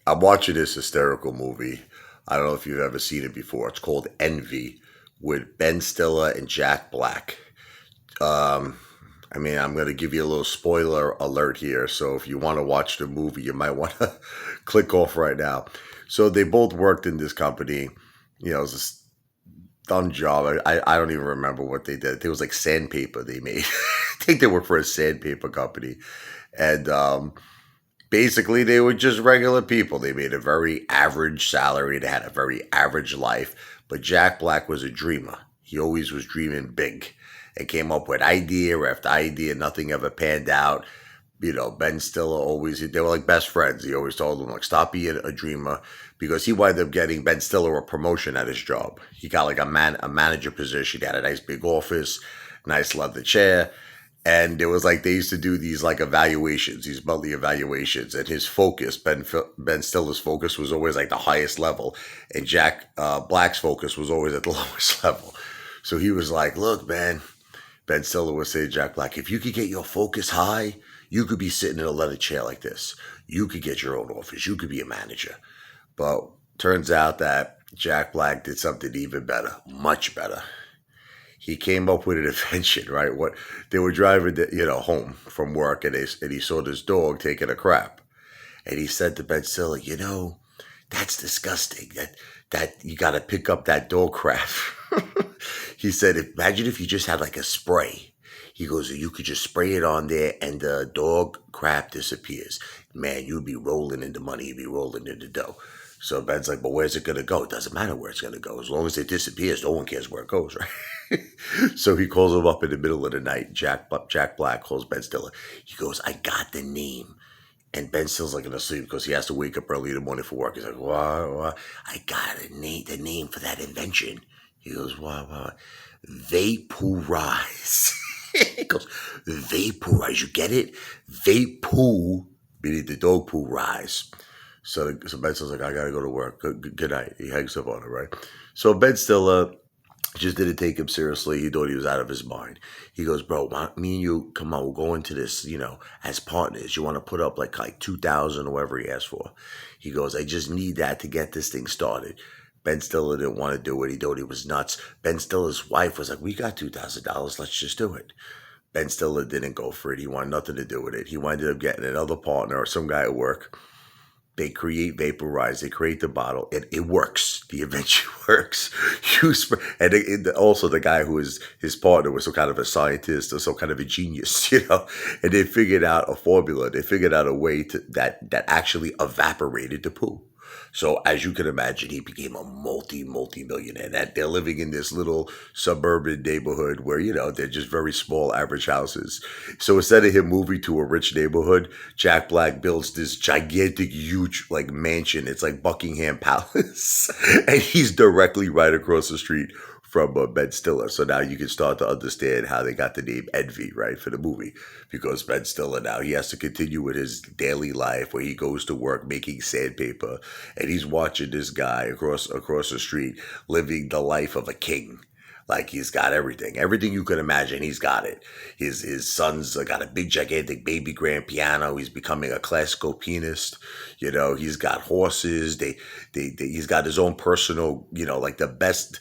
I'm watching this hysterical movie. I don't know if you've ever seen it before. It's called Envy with Ben Stiller and Jack Black. Um, I'm going to give you a little spoiler alert here. So if you want to watch the movie, you might want to click off right now. So they both worked in this company. It was this dumb job. I don't even remember what they did. It was like sandpaper they made. I think they worked for a sandpaper company. And basically, they were just regular people. They made a very average salary. They had a very average life. But Jack Black was a dreamer. He always was dreaming big and came up with idea after idea. Nothing ever panned out. Ben Stiller always, they were like best friends. He always told him, like, stop being a dreamer, because he wound up getting Ben Stiller a promotion at his job. He got like a manager position. He had a nice big office, nice leather chair. And it was like they used to do these like evaluations, these monthly evaluations, and his focus, Ben Stiller's focus, was always like the highest level, and Jack Black's focus was always at the lowest level. So he was like, "Look, man," Ben Stiller would say to Jack Black, "if you could get your focus high, you could be sitting in a leather chair like this. You could get your own office. You could be a manager." But turns out that Jack Black did something even better, much better. He came up with an invention, right? What they were driving, home from work, and he saw this dog taking a crap, and he said to Ben Stiller, "That's disgusting. That you got to pick up that dog crap." He said, "Imagine if you just had like a spray." He goes, "You could just spray it on there, and the dog crap disappears. Man, you'd be rolling in the money. You'd be rolling in the dough." So Ben's like, "But where's it going to go? It doesn't matter where it's going to go. As long as it disappears, no one cares where it goes, right?" So he calls him up in the middle of the night. Jack Black calls Ben Stiller. He goes, "I got the name." And Ben Stiller's like in a sleep because he has to wake up early in the morning for work. He's like, "What? I got the name for that invention." He goes, "What? Vaporize." He goes, "Vaporize. You get it? Vapor, meaning the dog poo rise." So Ben Stiller's like, "I gotta go to work. Good night." He hangs up on her, right? So Ben Stiller just didn't take him seriously. He thought he was out of his mind. He goes, "Bro, me and you, come on, we'll go into this, as partners. You want to put up like 2,000 or whatever he asked for." He goes, "I just need that to get this thing started." Ben Stiller didn't want to do it. He thought he was nuts. Ben Stiller's wife was like, "We got $2,000. Let's just do it." Ben Stiller didn't go for it. He wanted nothing to do with it. He wound up getting another partner or some guy at work. They create Vaporize. They create the bottle. It works. The invention works. Also the guy who is his partner was some kind of a scientist or some kind of a genius, And they figured out a formula. They figured out a way that actually evaporated the poo. So as you can imagine, he became a multi-millionaire. That they're living in this little suburban neighborhood where, they're just very small, average houses. So instead of him moving to a rich neighborhood, Jack Black builds this gigantic, huge, like, mansion. It's like Buckingham Palace. And he's directly right across the street from Ben Stiller. So now you can start to understand how they got the name Envy, right, for the movie. Because Ben Stiller now, he has to continue with his daily life where he goes to work making sandpaper, and he's watching this guy across the street living the life of a king. Like, he's got everything. Everything you could imagine, he's got it. His son's got a big, gigantic baby grand piano. He's becoming a classical pianist. He's got horses. He's got his own personal, like the best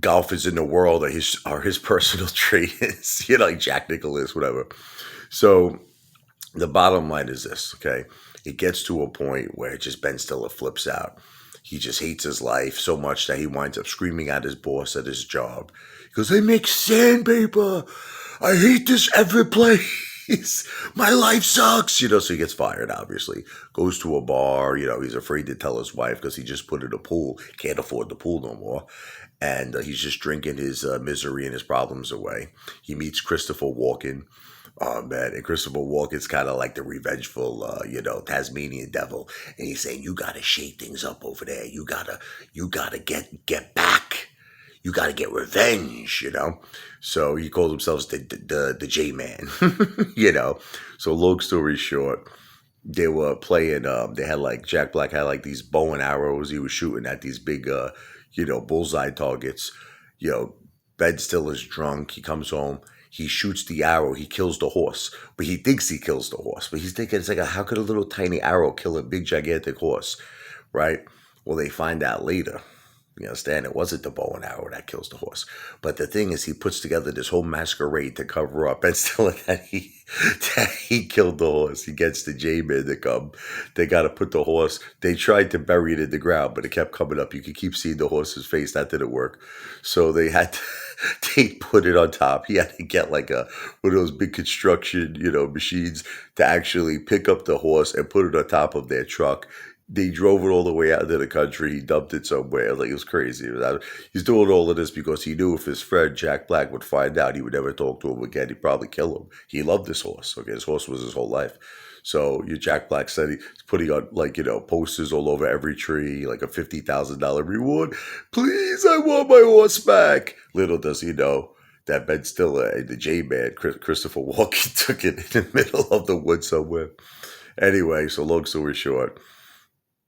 golfers in the world are his personal trainers, like Jack Nicklaus, whatever. So the bottom line is this, okay? It gets to a point where just Ben Stiller flips out. He just hates his life so much that he winds up screaming at his boss at his job. He goes, "I make sandpaper. I hate this every place. My life sucks." So he gets fired, obviously. Goes to a bar. He's afraid to tell his wife because he just put in a pool. Can't afford the pool no more. And he's just drinking his misery and his problems away. He meets Christopher Walken. Oh, man. And Christopher Walken's kind of like the revengeful, Tasmanian devil. And he's saying, "You got to shake things up over there. You gotta get back. You got to get revenge, So he calls himself the J-Man, So long story short, they were playing, they had like, Jack Black had like these bow and arrows. He was shooting at these big, bullseye targets. Ben Stiller's drunk. He comes home. He shoots the arrow. He kills the horse. But he thinks he kills the horse. But he's thinking, it's like, how could a little tiny arrow kill a big, gigantic horse? right? Well, they find out later. You understand? It wasn't the bow and arrow that kills the horse. But the thing is, he puts together this whole masquerade to cover up and still that he killed the horse. He gets the J-Man to come. They got to put the horse. They tried to bury it in the ground, but it kept coming up. You could keep seeing the horse's face. That didn't work. So they had to, they put it on top. He had to get like one of those big construction, machines to actually pick up the horse and put it on top of their truck. They drove it all the way out into the country. He dumped it somewhere. Like, it was crazy. He's doing all of this because he knew if his friend Jack Black would find out, he would never talk to him again. He'd probably kill him. He loved this horse. Okay, his horse was his whole life. So Jack Black said he's putting on posters all over every tree, like a $50,000 reward. Please, I want my horse back. Little does he know that Ben Stiller and the J-Man, Christopher Walken, took it in the middle of the woods somewhere. Anyway, so long story short,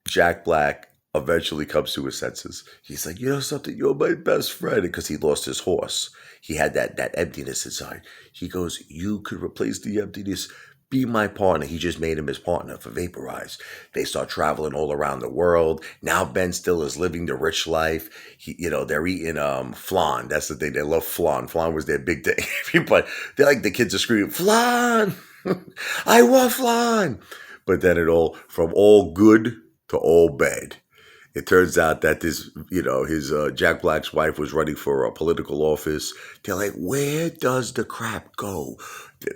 Jack Black eventually comes to his senses. He's like, you know something? You're my best friend. Because he lost his horse. He had that emptiness inside. He goes, you could replace the emptiness. Be my partner. He just made him his partner for Vaporize. They start traveling all around the world. Now Ben Still is living the rich life. They're eating flan. That's the thing. They love flan. Flan was their big thing. But they like the kids are screaming, flan! I want flan! But then from all good to all bad. It turns out that his Jack Black's wife was running for a political office. They're like, where does the crap go?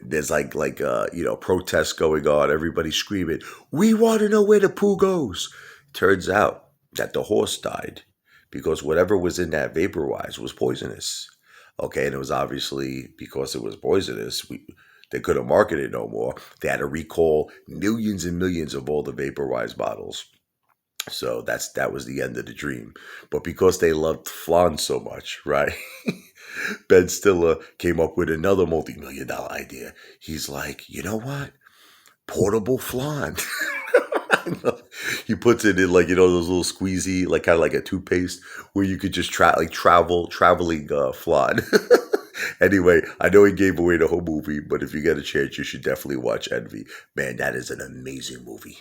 There's protests going on. Everybody's screaming, we want to know where the poo goes. Turns out that the horse died because whatever was in that Vaporize was poisonous. Okay, and it was obviously because it was poisonous. They couldn't market it no more. They had to recall millions and millions of all the Vaporize bottles. So that was the end of the dream. But because they loved flan so much, right? Ben Stiller came up with another multi-million-dollar idea. He's like, you know what? Portable flan. He puts it in those little squeezy, like kind of like a toothpaste, where you could just traveling flan. Anyway, I know he gave away the whole movie, but if you get a chance, you should definitely watch Envy. Man, that is an amazing movie.